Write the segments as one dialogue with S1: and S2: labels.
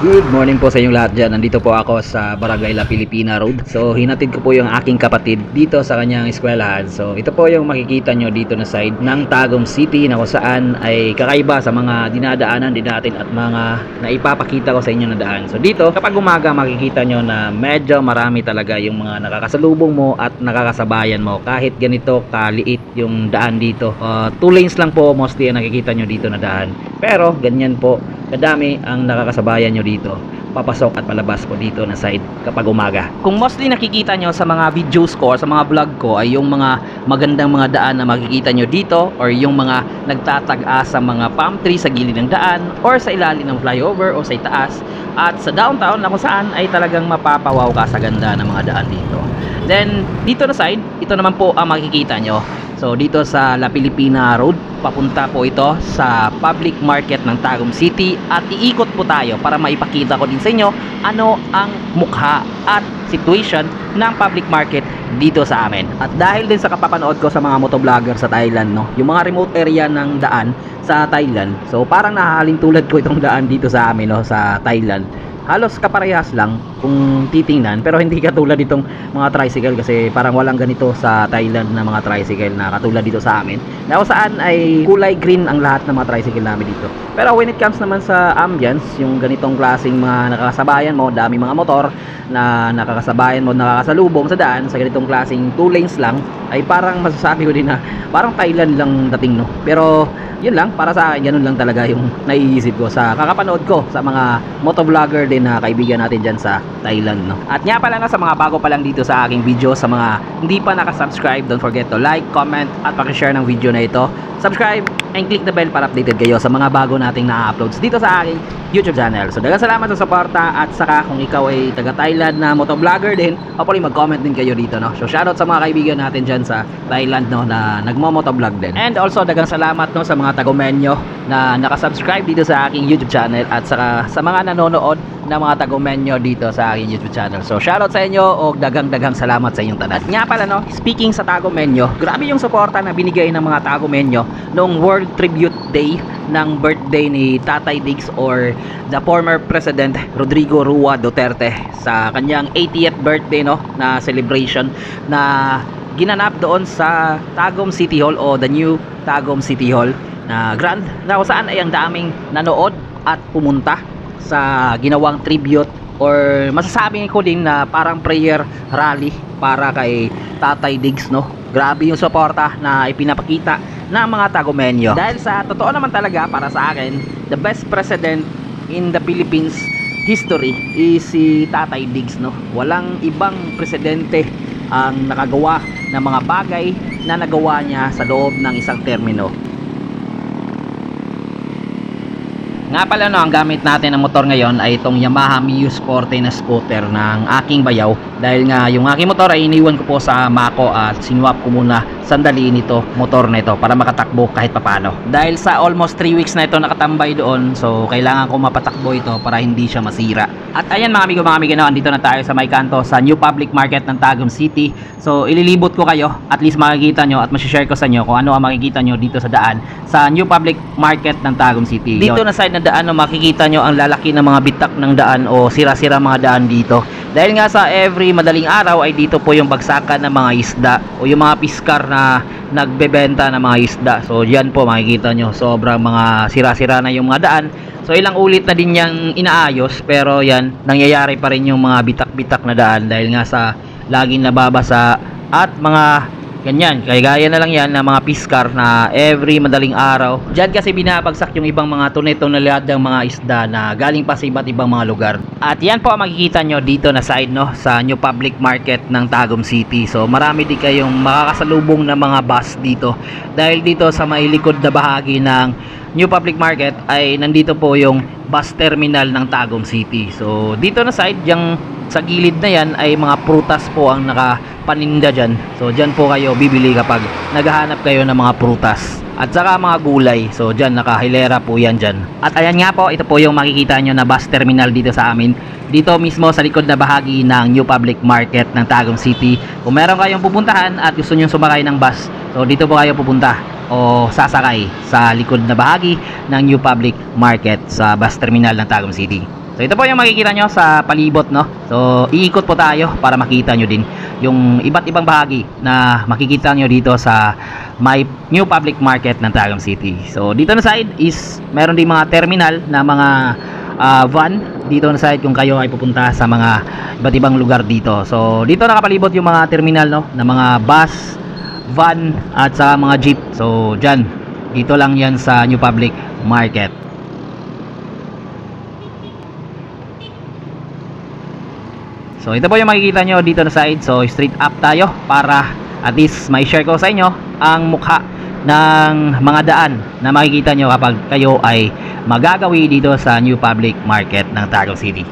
S1: Good morning po sa inyong lahat dyan. Nandito po ako sa Barangay La Pilipina Road. So hinatid ko po yung aking kapatid dito sa kanyang eskwelahan. So ito po yung makikita nyo dito na side ng Tagum City, na kung saan ay kakaiba sa mga dinadaanan din natin at mga naipapakita ko sa inyo na daan. So dito kapag umaga makikita nyo na medyo marami talaga yung mga nakakasalubong mo at nakakasabayan mo, kahit ganito kaliit yung daan dito. 2 lanes lang po mostly ang nakikita nyo dito na daan, pero ganyan po kadami ang nakakasabayan nyo dito papasok at palabas po dito na side kapag umaga. Kung mostly nakikita nyo sa mga videos ko or sa mga vlog ko ay yung mga magandang mga daan na makikita nyo dito, or yung mga nagtatag-a sa mga palm tree sa gilid ng daan or sa ilalim ng flyover o sa itaas at sa downtown na kung saan ay talagang mapapawaw ka sa ganda ng mga daan dito. Then dito na side, ito naman po ang makikita nyo. So dito sa La Pilipina Road, papunta po ito sa public market ng Tagum City, at iikot po tayo para maipakita ko din sa inyo ano ang mukha at situation ng public market dito sa amin. At dahil din sa kapapanood ko sa mga motovlogger sa Thailand, no, yung mga remote area ng daan sa Thailand, so parang nahahalin tulad ko itong daan dito sa amin, no, sa Thailand. Halos kaparehas lang kung titingnan, pero hindi katulad itong mga tricycle, kasi parang walang ganito sa Thailand na mga tricycle na katulad dito sa amin, na kung saan ay kulay green ang lahat ng mga tricycle namin dito. Pero when it comes naman sa ambience, yung ganitong klaseng mga nakakasabayan mo, dami mga motor na nakakasabayan mo, nakakasalubong sa daan sa ganitong klaseng 2 lanes lang, ay parang masasabi ko din na parang Thailand lang dating, no. Pero yun lang, para sa akin ganun lang talaga yung naiisip ko sa kakapanood ko sa mga motovlogger din na kaibigan natin dyan sa Thailand, no. At nga pala, sa mga bago pa lang dito sa aking video, sa mga hindi pa nakasubscribe, don't forget to like, comment at pakishare ng video na ito. Subscribe and click the bell para updated kayo sa mga bago nating na-uploads dito sa aking YouTube channel. So daghang salamat sa suporta, at saka kung ikaw ay taga Thailand na motovlogger din, hopefully mag-comment din kayo dito, no. So shoutout sa mga kaibigan natin dyan sa Thailand, no, na nagmo-motovlog din. And also daghang salamat, no, sa mga tagumenyo na nakasubscribe dito sa aking YouTube channel, at saka sa mga nanonood na mga tagumenyo dito sa aking YouTube channel. So shoutout sa inyo o daghang salamat sa inyong tanan. At nga pala, no, speaking sa tagumenyo, grabe yung suporta na binigay ng mga tagumenyo noong World Tribute Day ng birthday ni Tatay Diggs, or the former President Rodrigo Rua Duterte, sa kanyang 80th birthday, no, na celebration na ginanap doon sa Tagum City Hall, o the new Tagum City Hall na grand, na kung saan ay ang daming nanood at pumunta sa ginawang tribute, or masasabi ko din na parang prayer rally para kay Tatay Diggs, no. Grabe yung suporta na ipinapakita ng mga tagumenyo, dahil sa totoo naman talaga, para sa akin, the best president in the Philippines history is si Tatay Diggs, no. Walang ibang presidente ang nakagawa ng mga bagay na nagawa niya sa loob ng isang termino. Nga pala, no, ang gamit natin ng motor ngayon ay itong Yamaha Mio Sporte na scooter ng aking bayaw, dahil nga yung aking motor ay iniwan ko po sa Mako at sinwap ko muna sandali nito motor na ito para makatakbo kahit papano. Dahil sa almost 3 weeks na ito nakatambay doon, so kailangan ko mapatakbo ito para hindi siya masira. At ayan mga amigo, mga amigo, no, andito na tayo sa may kanto sa new public market ng Tagum City. So ililibot ko kayo, at least makikita nyo at masishare ko sa inyo kung ano ang makikita nyo dito sa daan sa new public market ng Tagum City. Dito na side na daan, no, makikita nyo ang lalaki ng mga bitak ng daan o sira-sira mga daan dito. Dahil nga sa every madaling araw ay dito po yung bagsakan ng mga isda o yung mga piskar na nagbebenta ng mga isda. So yan po makikita nyo, sobrang mga sira-sira na yung mga daan. So ilang ulit na din yang inaayos, pero yan, nangyayari pa rin yung mga bitak-bitak na daan dahil nga sa laging nababasa at mga ganyan, kaya na lang yan na mga piskar na every madaling araw. Diyan kasi binabagsak yung ibang mga toneladyang mga isda na galing pa sa iba't ibang mga lugar. At yan po ang makikita nyo dito na side, no, sa new public market ng Tagum City. So marami din kayong makakasalubong na mga bus dito, dahil dito sa may likod na bahagi ng new public market ay nandito po yung bus terminal ng Tagum City. So dito na side, yung sa gilid na yan ay mga prutas po ang nakapaninda dyan. So dyan po kayo bibili kapag naghahanap kayo ng mga prutas. at saka mga gulay. So dyan, nakahilera po yan dyan. At ayan nga po, ito po yung makikita nyo na bus terminal dito sa amin. Dito mismo sa likod na bahagi ng New Public Market ng Tagum City. Kung meron kayong pupuntahan at gusto nyo sumakay ng bus, so dito po kayo pupunta o sasakay sa likod na bahagi ng New Public Market sa bus terminal ng Tagum City. So ito po yung makikita nyo sa palibot, no? So iikot po tayo para makita nyo din yung iba't ibang bahagi na makikita nyo dito sa may New Public Market ng Tagum City. So dito na side is meron din mga terminal na mga van dito na side kung kayo ay pupunta sa mga iba't ibang lugar dito. So dito nakapalibot yung mga terminal, no, na mga bus, van at sa mga jeep. So dyan, dito lang yan sa New Public Market. So ito po yung makikita nyo dito na side. So straight up tayo para at least may share ko sa inyo ang mukha ng mga daan na makikita nyo kapag kayo ay magagawi dito sa New Public Market ng Tagum City.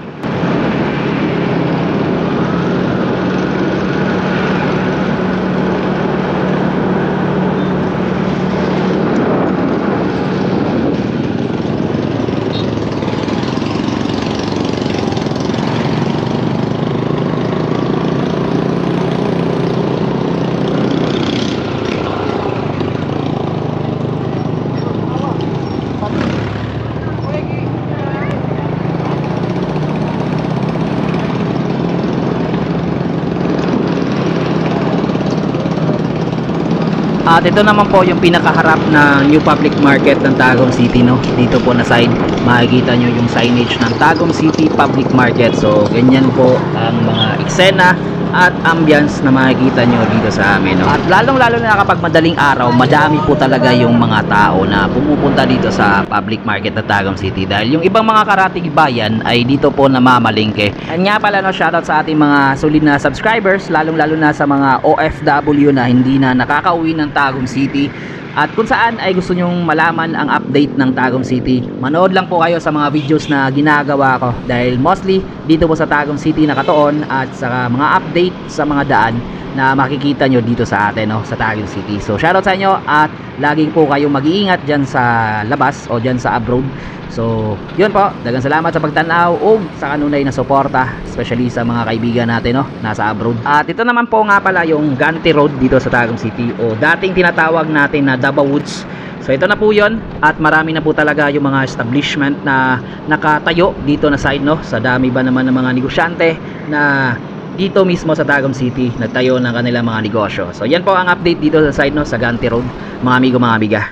S1: At ito naman po yung pinakaharap na New Public Market ng Tagum City, no? Dito po na side, makikita nyo yung signage ng Tagum City Public Market. So ganyan po ang mga eksena at ambience na makikita nyo dito sa amin, no? At lalong lalo na kapag madaling araw, madami po talaga yung mga tao na pumupunta dito sa Public Market ng Tagum City dahil yung ibang mga karatig bayan ay dito po namamalingke. And nga pala, no, shoutout sa ating mga solid na subscribers, lalong lalo na sa mga OFW na hindi na nakakauwi ng Tagum City. At kung saan ay gusto nyong malaman ang update ng Tagum City, manood lang po kayo sa mga videos na ginagawa ko dahil mostly dito po sa Tagum City nakatuon at sa mga update sa mga daan na makikita nyo dito sa atin, no, sa Tagum City. So shoutout sa inyo at laging po kayong mag-iingat dyan sa labas o dyan sa abroad. So yun po, daghang salamat sa pagtanaw o sa kanunay na suporta, especially sa mga kaibigan natin, no, nasa abroad. At ito naman po nga pala yung Ganti Road dito sa Tagum City o dating tinatawag natin na Davao Woods. So ito na po yun at marami na po talaga yung mga establishment na nakatayo dito na side, no. Sa dami ba naman ng mga negosyante na dito mismo sa Tagum City nagtayo ng kanilang mga negosyo. So yan po ang update dito sa side, no, sa Ganti Road, mga amigo, mga amiga.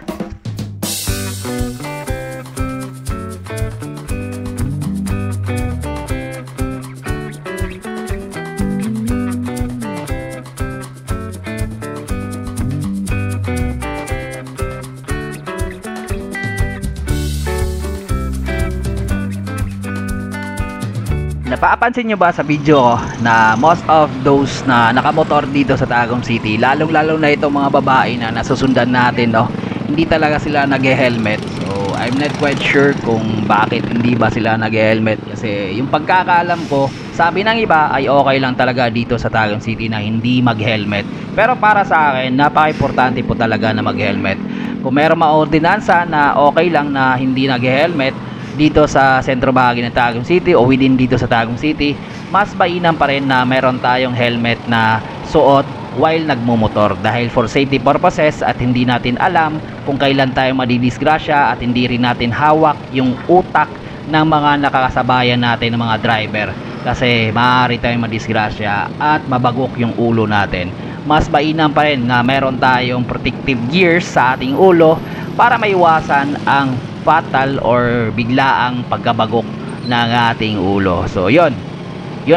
S1: Napapansin nyo ba sa video ko na most of those na nakamotor dito sa Tagum City, lalong lalo na itong mga babae na nasusundan natin, no, hindi talaga sila nag-helmet. So I'm not quite sure kung bakit hindi ba sila nag-helmet, kasi yung pagkakaalam ko, sabi ng iba ay okay lang talaga dito sa Tagum City na hindi mag-helmet. Pero para sa akin, napaka-importante po talaga na mag-helmet. Kung meron ma-ordinansa na okay lang na hindi nag-helmet dito sa sentro bahagi ng Tagum City o within dito sa Tagum City, mas mainam pa rin na meron tayong helmet na suot while nagmumotor dahil for safety purposes at hindi natin alam kung kailan tayo madidisgrasya at hindi rin natin hawak yung utak ng mga nakakasabayan natin ng mga driver, kasi maaari tayong madisgrasya at mabagok yung ulo natin. Mas mainam pa rin na meron tayong protective gears sa ating ulo para maiwasan ang fatal or biglaang pagkabagok ng ating ulo. So yun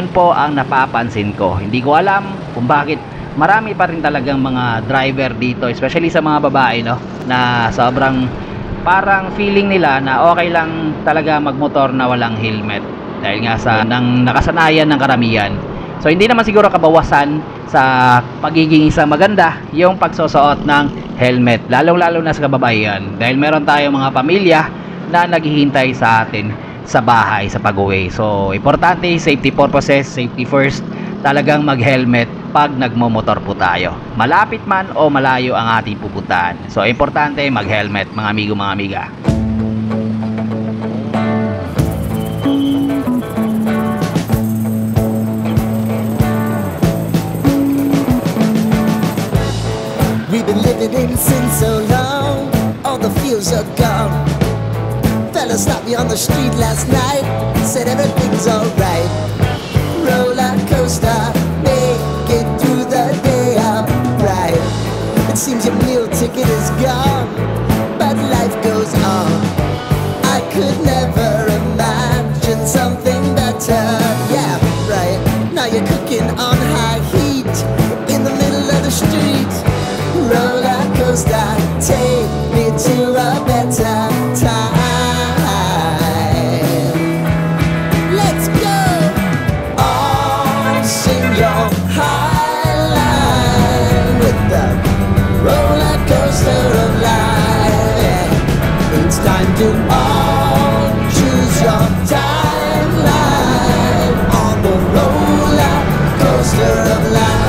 S1: po ang napapansin ko. Hindi ko alam kung bakit marami pa rin talagang mga driver dito, especially sa mga babae, no, na sobrang parang feeling nila na okay lang talaga magmotor na walang helmet dahil nga sa nang nakasanayan ng karamihan. So hindi naman siguro kabawasan sa pagiging isang maganda yung pagsusuot ng helmet, lalong-lalo na sa kababaihan dahil meron tayong mga pamilya na naghihintay sa atin sa bahay sa pag-uwi. So importante, safety purposes, safety first, talagang mag-helmet kapag nagmomotor po tayo. Malapit man o malayo ang ating pupuntahan. So importante mag-helmet mga amigo mga amiga.
S2: We've been living in sin so long, all the feels are gone. Fella stopped me on the street last night, said everything's alright. Roller coaster, make it through the day upright. It seems your meal ticket is gone, but life goes on. I could never imagine something better. Yeah, right. Now you're cooking on high heat in the middle of the street. Roller coaster, take me to a better time. Let's go! Oh, sing your high line with the roller coaster of life. It's time to all choose your timeline on the roller coaster of life.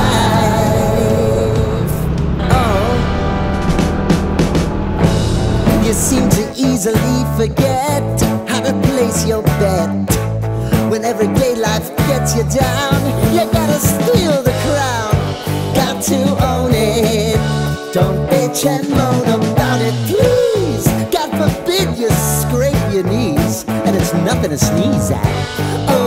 S2: You seem to easily forget how to place your bet. When everyday life gets you down, you gotta steal the crown. Got to own it. Don't bitch and moan about it, please. God forbid you scrape your knees, and it's nothing to sneeze at. Oh,